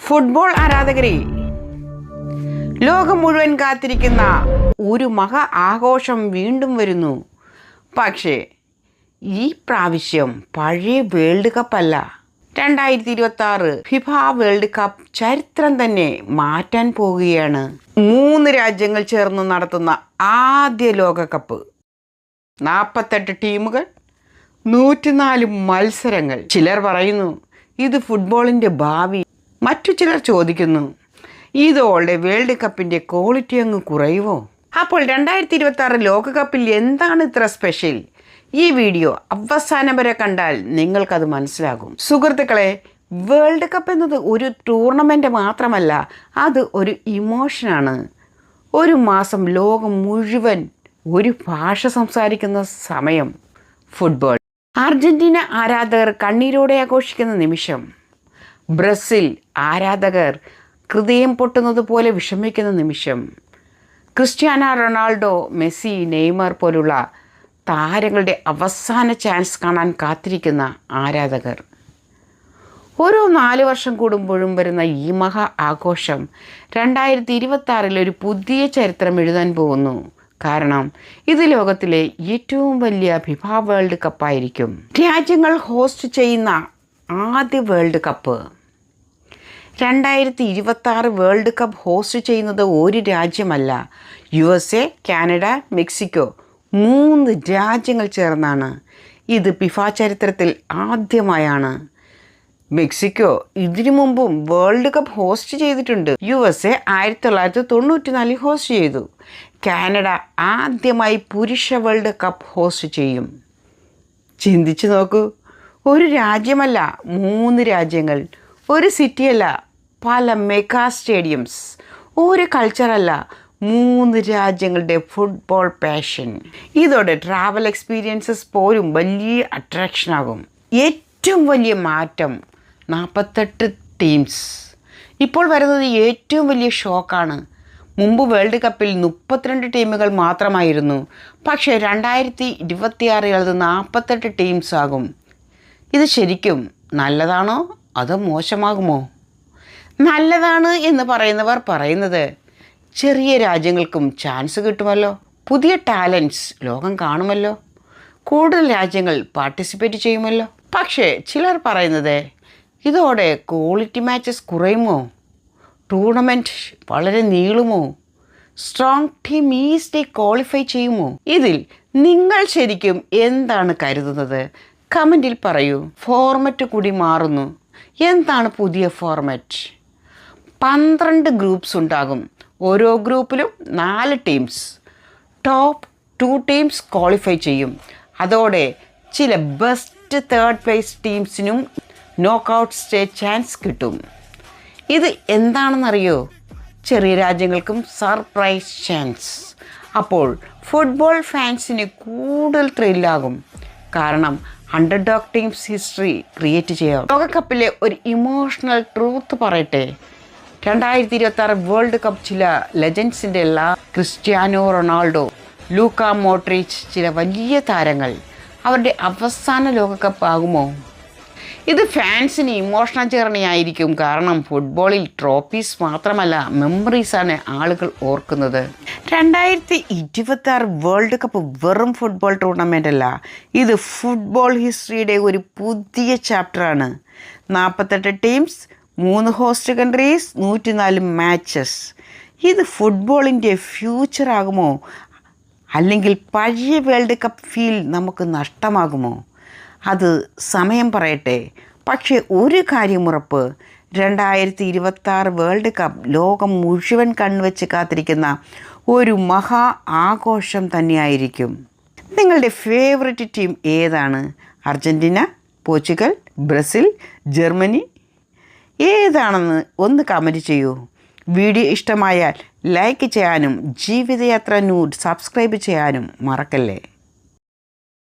Football ആരാധകരെ, ലോകം മുഴുവൻ കാത്തിരിക്കുന്ന ഒരു മഹാ ആഘോഷം വീണ്ടും വരുന്നു. പക്ഷേ ഈ പ്രാവശ്യം പഴയ വേൾഡ് കപ്പ് അല്ല. 2026 ഫിഫ വേൾഡ് കപ്പ് ചരിത്രം തന്നെ മാറ്റാൻ പോവുകയാണ്. 3 രാജ്യങ്ങൾ ചേർന്ന് നടത്തുന്ന ആദ്യ ലോകകപ്പ്. 48 ടീമുകൾ, 104 മത്സരങ്ങൾ. ചിലർ പറയുന്നു ഇത് ഫുട്ബോളിൻ്റെ ഭാവി. മറ്റു ചിലർ ചോദിക്കുന്നു ഇതോടെ വേൾഡ് കപ്പിൻ്റെ ക്വാളിറ്റി അങ്ങ് കുറയുമോ? അപ്പോൾ 2026 ലോകകപ്പിൽ എന്താണ് ഇത്ര സ്പെഷ്യൽ? ഈ വീഡിയോ അവസാനം വരെ കണ്ടാൽ നിങ്ങൾക്കത് മനസ്സിലാകും. സുഹൃത്തുക്കളെ, വേൾഡ് കപ്പ് എന്നത് ഒരു ടൂർണമെൻറ്റ് മാത്രമല്ല, അത് ഒരു ഇമോഷനാണ്. ഒരു മാസം ലോകം മുഴുവൻ ഒരു ഭാഷ സംസാരിക്കുന്ന സമയം ഫുട്ബോൾ. അർജൻറ്റീന ആരാധകർ കണ്ണീരോടെ ആഘോഷിക്കുന്ന നിമിഷം, ബ്രസീൽ ആരാധകർ ഹൃദയം പൊട്ടുന്നത് പോലെ വിഷമിക്കുന്ന നിമിഷം, ക്രിസ്ത്യാനോ റൊണാൾഡോ, മെസ്സി, നെയ്മർ പോലുള്ള താരങ്ങളുടെ അവസാന ചാൻസ് കാണാൻ കാത്തിരിക്കുന്ന ആരാധകർ. ഓരോ 4 വർഷം കൂടുമ്പോഴും വരുന്ന ഈ മഹാ ആഘോഷം 2026 ഒരു പുതിയ ചരിത്രം എഴുതാൻ പോകുന്നു. കാരണം ഇത് ലോകത്തിലെ ഏറ്റവും വലിയ ഫിഫ വേൾഡ് കപ്പായിരിക്കും. രാജ്യങ്ങൾ ഹോസ്റ്റ് ചെയ്യുന്ന ആദ്യ world cup. 2026 world cup host ചെയ്യുന്നത് ഒരു രാജ്യമല്ല, USA, കാനഡ, മെക്സിക്കോ 3 രാജ്യങ്ങൾ ചേർന്നാണ്. ഇത് ഫിഫ ചരിത്രത്തിൽ ആദ്യമായാണ്. മെക്സിക്കോ ഇതിനു മുമ്പും വേൾഡ് കപ്പ് ഹോസ്റ്റ് ചെയ്തിട്ടുണ്ട്. USA 1994 ഹോസ്റ്റ് ചെയ്തു. കാനഡ ആദ്യമായി പുരുഷ വേൾഡ് കപ്പ് ഹോസ്റ്റ് ചെയ്യും. ചിന്തിച്ചു നോക്കൂ, ഒരു രാജ്യമല്ല 3 രാജ്യങ്ങൾ, ഒരു സിറ്റിയല്ല പല മെഗാ സ്റ്റേഡിയംസ്, ഒരു കൾച്ചറല്ല 3 രാജ്യങ്ങളുടെ ഫുട്ബോൾ പാഷൻ. ഇതോടെ ട്രാവൽ എക്സ്പീരിയൻസസ് പോലും വലിയ അട്രാക്ഷനാകും. ഏറ്റവും വലിയ മാറ്റം 48 ടീംസ്. ഇപ്പോൾ വരുന്നത് ഏറ്റവും വലിയ ഷോക്കാണ്. മുമ്പ് വേൾഡ് കപ്പിൽ 32 ടീമുകൾ മാത്രമായിരുന്നു. പക്ഷേ 2026 അത് 48 ടീംസ് ആകും. ഇത് ശരിക്കും നല്ലതാണോ അതോ മോശമാകുമോ? നല്ലതാണ് എന്ന് പറയുന്നവർ പറയുന്നത് ചെറിയ രാജ്യങ്ങൾക്കും ചാൻസ് കിട്ടുമല്ലോ, പുതിയ ടാലൻറ്റ്സ് ലോകം കാണുമല്ലോ, കൂടുതൽ രാജ്യങ്ങൾ പാർട്ടിസിപ്പേറ്റ് ചെയ്യുമല്ലോ. പക്ഷേ ചിലർ പറയുന്നത് ഇതോടെ ക്വാളിറ്റി മാച്ചസ് കുറയുമോ, ടൂർണമെൻറ്റ് വളരെ നീളുമോ, സ്ട്രോങ് ടീം ഈസിലി ക്വാളിഫൈ ചെയ്യുമോ? ഇതിൽ നിങ്ങൾ ശരിക്കും എന്താണ് കരുതുന്നത്? കമൻറ്റിൽ പറയൂ. ഫോർമാറ്റ് കൂടി മാറുന്നു. എന്താണ് പുതിയ ഫോർമാറ്റ്? 12 ഗ്രൂപ്പ്സ് ഉണ്ടാകും. ഓരോ ഗ്രൂപ്പിലും 4 ടീംസ്. ടോപ്പ് 2 ടീംസ് ക്വാളിഫൈ ചെയ്യും. അതോടെ ചില ബെസ്റ്റ് 3rd പ്ലേസ് ടീംസിനും നോക്കൗട്ട് സ്റ്റേജ് ചാൻസ് കിട്ടും. ഇത് എന്താണെന്നറിയോ? ചെറിയ രാജ്യങ്ങൾക്കും സർപ്രൈസ് ചാൻസ്. അപ്പോൾ ഫുട്ബോൾ ഫാൻസിന് കൂടുതൽ ത്രില്ലാകും. കാരണം അണ്ടർഡോഗ് ടീംസ് ഹിസ്റ്ററി ക്രിയേറ്റ് ചെയ്യാം. ലോകകപ്പിലെ ഒരു ഇമോഷണൽ ട്രൂത്ത് പറയട്ടെ. 2026 വേൾഡ് കപ്പ് ചില ലെജൻഡ്സിൻ്റെ ക്രിസ്ത്യാനോ റൊണാൾഡോ, ലൂക്ക മോഡ്രിച്ച്, ചില വലിയ താരങ്ങൾ അവരുടെ അവസാന ലോകകപ്പ് ആകുമോ? ഇത് ഫാൻസിന് ഇമോഷണൽ ജേർണി ആയിരിക്കും. കാരണം ഫുട്ബോളിൽ ട്രോഫീസ് മാത്രമല്ല, മെമ്മറീസാണ് ആളുകൾ ഓർക്കുന്നത്. 2026 വേൾഡ് കപ്പ് വെറും ഫുട്ബോൾ ടൂർണമെൻ്റ് അല്ല, ഇത് ഫുട്ബോൾ ഹിസ്റ്ററിയുടെ ഒരു പുതിയ ചാപ്റ്ററാണ്. 48 ടീംസ്, 3 ഹോസ്റ്റ് കൺട്രീസ്, 104 മാച്ചസ്. ഇത് ഫുട്ബോളിൻ്റെ ഫ്യൂച്ചർ ആകുമോ? അല്ലെങ്കിൽ പഴയ വേൾഡ് കപ്പ് ഫീൽ നമുക്ക് നഷ്ടമാകുമോ? അത് സമയം പറയട്ടെ. പക്ഷേ ഒരു കാര്യം ഉറപ്പ്, 2026 വേൾഡ് കപ്പ് ലോകം മുഴുവൻ കൺവെച്ച് കാത്തിരിക്കുന്ന ഒരു മഹാ ആഘോഷം തന്നെയായിരിക്കും. നിങ്ങളുടെ ഫേവററ്റ് ടീം ഏതാണ്? Argentina, Portugal, Brazil, Germany? ഏതാണെന്ന് ഒന്ന് കമൻറ്റ് ചെയ്യൂ. വീഡിയോ ഇഷ്ടമായാൽ ലൈക്ക് ചെയ്യാനും ജീവിതയാത്ര ന്യൂസ് സബ്സ്ക്രൈബ് ചെയ്യാനും മറക്കല്ലേ.